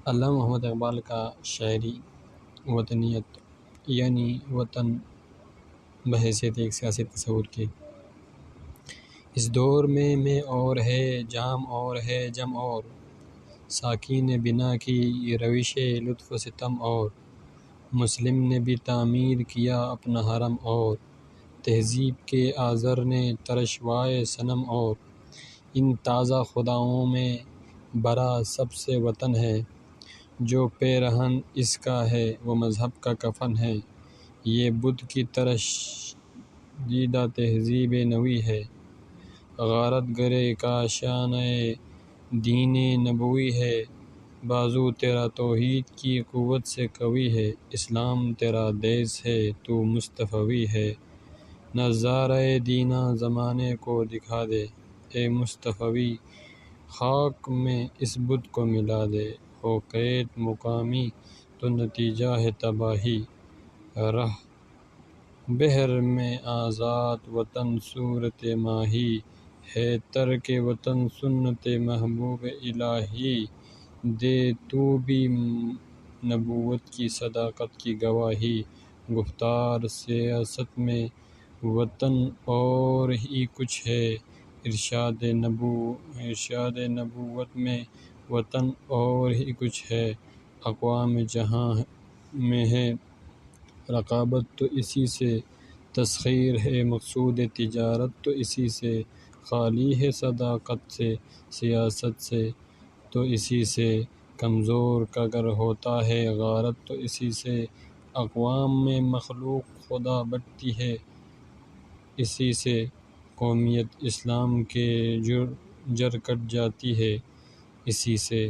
علامہ محمد اقبال کا شاعری وطنیت یعنی وطن بحیثیت ایک سیاسی تصور کے۔ اس دور میں اور ہے جام اور ہے جم اور، ساقی نے بنا کی روش لطف و ستم اور، مسلم نے بھی تعمیر کیا اپنا حرم اور، تہذیب کے آزر نے تراشوائے صنم اور، ان تازہ خداؤں میں برا سب سے وطن ہے، جو پیرہن اس کا ہے وہ مذہب کا کفن ہے، یہ بت کی تراشیدہ تہذیب نوی ہے، غارت گر کاشانۂ دین نبوی ہے، بازو تیرا توحید کی قوت سے قوی ہے، اسلام تیرا دیس ہے تو مصطفوی ہے، نظارۂ دینہ زمانے کو دکھا دے، اے مصطفوی خاک میں اس بت کو ملا دے، ہو قید مقامی تو نتیجہ ہے تباہی، رہ بحر میں آزاد وطن صورت ماہی، ہے ترک وطن سنت محبوب الہی، دے تو بھی نبوت کی صداقت کی گواہی، گفتار سیاست میں وطن اور ہی کچھ ہے، ارشاد نبوت میں وطن اور ہی کچھ ہے، اقوام جہاں میں ہے رقابت تو اسی سے، تسخیر ہے مقصود تجارت تو اسی سے، خالی ہے صداقت سے سیاست سے تو اسی سے، کمزور کا گر ہوتا ہے غارت تو اسی سے، اقوام میں مخلوق خدا بٹتی ہے اسی سے، قومیت اسلام کے جر کٹ جاتی ہے اسی سے۔